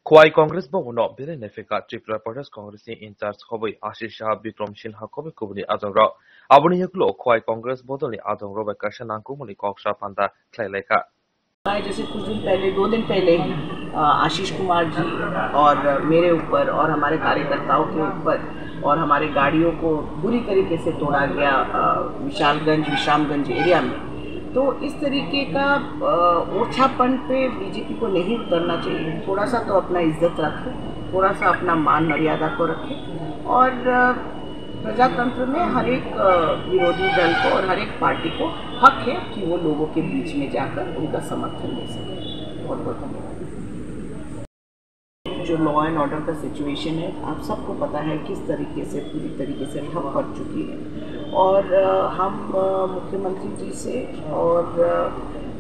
খোয়াই কংগ্রেস ভবন বিলে নেফেকা ত্রিপুরা প্রদেশ কংগ্রেসनि ইনচার্জ হबै आशीष Shah Bikram Sinha खबे कुबुनि आजंग्र aboni yeklo Khowai Congress बदलनि आजंग्र बेकाशा नांगुमनि कक्सा फांदा खलायलायखा जैसे कुछ दिन पहले 2 दिन पहले ही आशीष कुमार जी और मेरे ऊपर और हमारे कार्यकर्ताओं के ऊपर और हमारी गाड़ियों को बुरी तरीके से तोड़ा गया विश्रामगंज एरिया में। तो इस तरीके का ओछापन पे बीजेपी को नहीं उतरना चाहिए। थोड़ा सा तो अपना इज्जत रखें, थोड़ा सा अपना मान मर्यादा को रखें और प्रजातंत्र में हर एक विरोधी दल को और हर एक पार्टी को हक है कि वो लोगों के बीच में जाकर उनका समर्थन ले सके। बहुत बहुत धन्यवाद। जो लॉ एंड ऑर्डर का सिचुएशन है आप सबको पता है किस तरीके से पूरी तरीके से ठप पड़ चुकी है और हम मुख्यमंत्री जी से और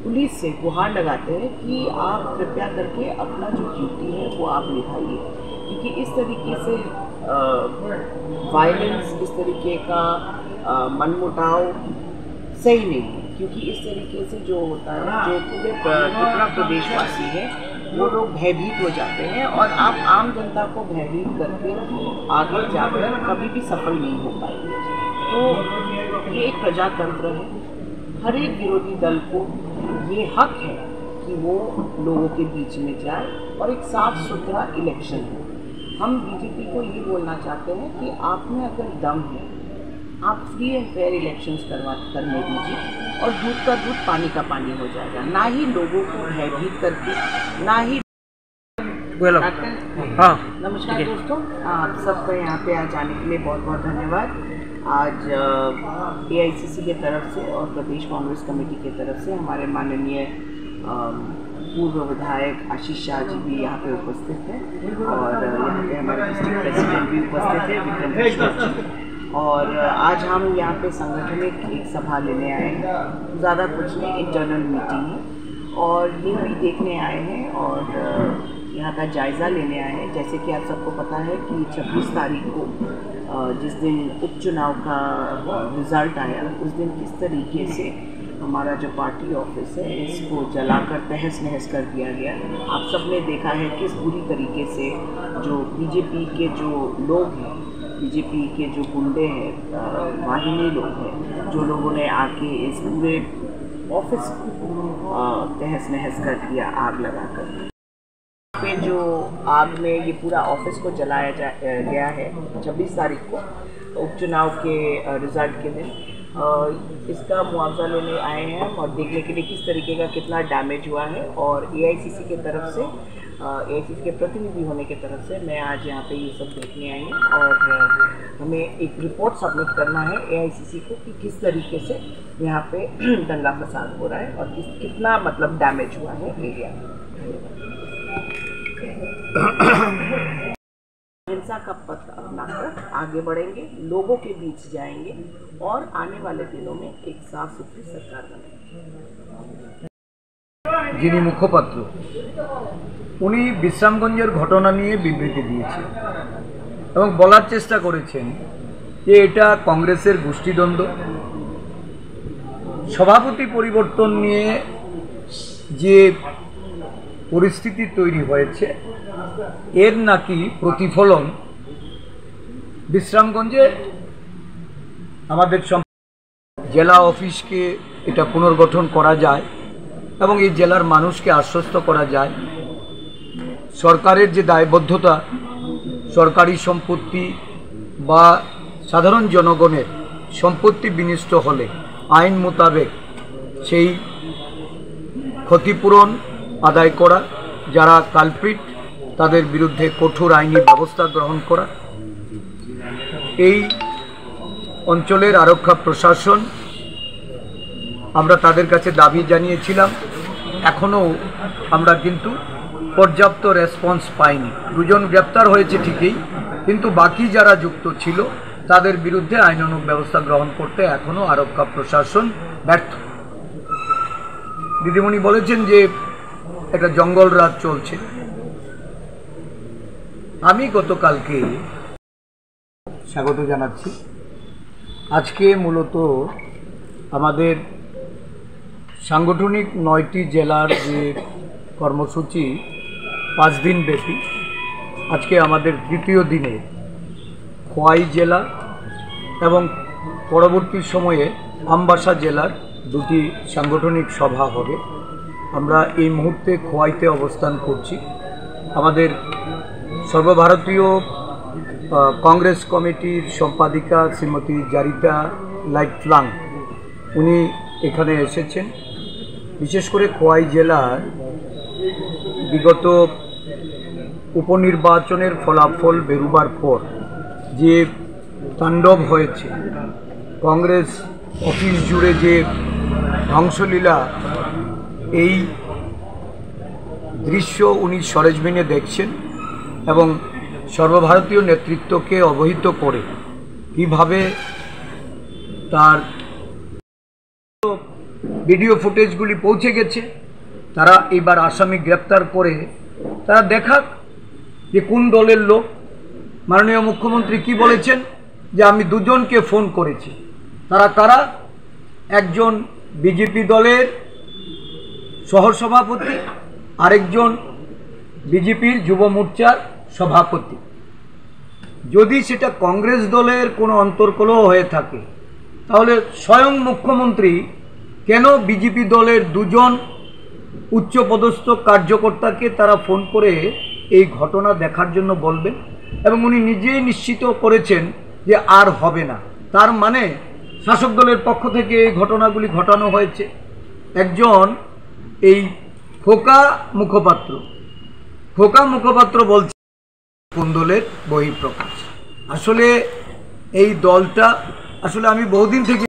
पुलिस से गुहार लगाते हैं कि आप कृपया करके अपना जो ड्यूटी है वो आप निभाइए, क्योंकि इस तरीके से वायलेंस, इस तरीके का मनमुटाव सही नहीं है। क्योंकि इस तरीके से जो होता है, जो पूरे त्रिपुरा प्रदेशवासी है वो लोग भयभीत हो जाते हैं और आप आम जनता को भयभीत करके आगे जाकर कभी भी सफल नहीं हो पाएंगे। तो ये एक प्रजातंत्र है, हर एक विरोधी दल को ये हक है कि वो लोगों के बीच में जाए और एक साफ सुथरा इलेक्शन हो। हम बीजेपी को ये बोलना चाहते हैं कि आप में अगर दम है आप फ्री एंड फेयर इलेक्शंस करने दीजिए और दूध का दूध पानी का पानी हो जाएगा, ना ही लोगों को भयभीत करके, ना ही नमस्कार दोस्तों, आप सबका यहाँ पे आज आने के लिए बहुत बहुत धन्यवाद। आज AICC के तरफ से और प्रदेश कांग्रेस कमेटी के तरफ से हमारे माननीय पूर्व विधायक आशीष शाह जी भी यहाँ पे उपस्थित हैं और यहाँ पे हमारे डिस्ट्रिक्ट प्रेसिडेंट भी उपस्थित है विक्रम जी। और आज हम यहाँ पे संगठनिक एक सभा लेने आए हैं, ज़्यादा कुछ नहीं, इंटरनल मीटिंग है और ये भी देखने आए हैं और यहाँ का जायज़ा लेने आए हैं। जैसे कि आप सबको पता है कि 26 तारीख को जिस दिन उपचुनाव का रिज़ल्ट आया उस दिन किस तरीके से हमारा जो पार्टी ऑफिस है इसको जलाकर तहस नहस कर दिया गया। आप सब ने देखा है किस बुरी तरीके से जो बीजेपी के जो लोग हैं, बीजेपी के जो गुंडे हैं, वाहिनी लोग हैं, जो लोगों ने आके इस पूरे ऑफिस को तहस नहस कर दिया आग लगाकर। पे जो आग में ये पूरा ऑफिस को जलाया गया है 26 तारीख को उपचुनाव के रिज़ल्ट के दिन, इसका मुआवजा लेने आए हैं और देखने के लिए किस तरीके का कितना डैमेज हुआ है। और AICC के तरफ से, AICC के प्रतिनिधि होने के तरफ से मैं आज यहाँ पे ये सब देखने आई हूँ और हमें एक रिपोर्ट सबमिट करना है AICC को कि किस तरीके से यहाँ पे दंगा फसाद हो रहा है और कितना मतलब डैमेज हुआ है एरिया में। हिंसा का पथ अपनाकर आगे बढ़ेंगे, लोगों के बीच जाएंगे और आने वाले दिनों में एक साफ सुथरी सरकार बनेगी। যিনি মুখপাত্র উনি বিশ্রামগঞ্জের ঘটনা নিয়ে বিবৃতি দিয়েছেন এবং বলার চেষ্টা করেছেন যে এটা কংগ্রেসের গোষ্ঠীদ্বন্দ্ব, সভাপতি পরিবর্তন নিয়ে যে পরিস্থিতি তৈরি হয়েছে এর নাকি প্রতিফলন বিশ্রামগঞ্জে আমাদের জেলা অফিসকে এটা পুনর্গঠন করা যায় এবং এই জেলার মানুষকে আশ্বস্ত করা যায় সরকারের যে দায়বদ্ধতা সরকারি সম্পত্তি বা সাধারণ জনগণের সম্পত্তি বিনষ্ট হলে আইন মোতাবেক সেই ক্ষতিপূরণ আদায় করা, যারা কালপ্রিট তাদের বিরুদ্ধে কঠোর আইনি ব্যবস্থা গ্রহণ করা। এই অঞ্চলের আরক্ষা প্রশাসন আমরা তাদের কাছে দাবি জানিয়েছিলাম, এখনও আমরা কিন্তু পর্যাপ্ত রেসপন্স পাইনি। 2 জন গ্রেপ্তার হয়েছে ঠিকই, কিন্তু বাকি যারা যুক্ত ছিল তাদের বিরুদ্ধে আইনানুগ ব্যবস্থা গ্রহণ করতে এখনও আরক্ষা প্রশাসন ব্যর্থ। দিদিমণি বলেছেন যে একটা জঙ্গল রাজ চলছে। আমি গতকালকে স্বাগত জানাচ্ছি। আজকে মূলত আমাদের সাংগঠনিক 9টি জেলার যে কর্মসূচি 5 দিন ব্যাপী আজকে আমাদের তৃতীয় দিনে খোয়াই জেলা এবং পরবর্তী সময়ে আমবাসা জেলার দুটি সাংগঠনিক সভা হবে। আমরা এই মুহূর্তে খোয়াইতে অবস্থান করছি। আমাদের সর্বভারতীয় কংগ্রেস কমিটির সম্পাদিকা শ্রীমতী জারিতা লাইটফ্লাং উনি এখানে এসেছেন। বিশেষ করে খোয়াই জেলার বিগত উপনির্বাচনের ফলাফল বেরোবার পর যে তাণ্ডব হয়েছে, কংগ্রেস অফিস জুড়ে যে ধ্বংসলীলা, এই দৃশ্য উনি সরেজমিনে দেখছেন এবং সর্বভারতীয় নেতৃত্বকে অবহিত করে কীভাবে তার ভিডিও ফুটেজগুলি পৌঁছে গেছে। তারা এবার আসামি গ্রেপ্তার করে তারা দেখাক যে কোন দলের লোক। মাননীয় মুখ্যমন্ত্রী কি বলেছেন যে আমি দুজনকে ফোন করেছি। তারা কারা? একজন বিজেপি দলের সহসভাপতি, আরেকজন বিজেপির যুব মোর্চার সভাপতি। যদি সেটা কংগ্রেস দলের কোনো অন্তর্কলহ হয়ে থাকে তাহলে স্বয়ং মুখ্যমন্ত্রী কেন বিজেপি দলের দুজন উচ্চপদস্থ কার্যকর্তাকে তারা ফোন করে এই ঘটনা দেখার জন্য বলবেন? এবং উনি নিজেই নিশ্চিত করেছেন যে আর হবে না। তার মানে শাসক দলের পক্ষ থেকে এই ঘটনাগুলি ঘটানো হয়েছে। একজন এই খোকা মুখপাত্র বলছে কোন দলের বহিঃপ্রকাশ। আসলে এই দলটা আসলে আমি বহুদিন থেকে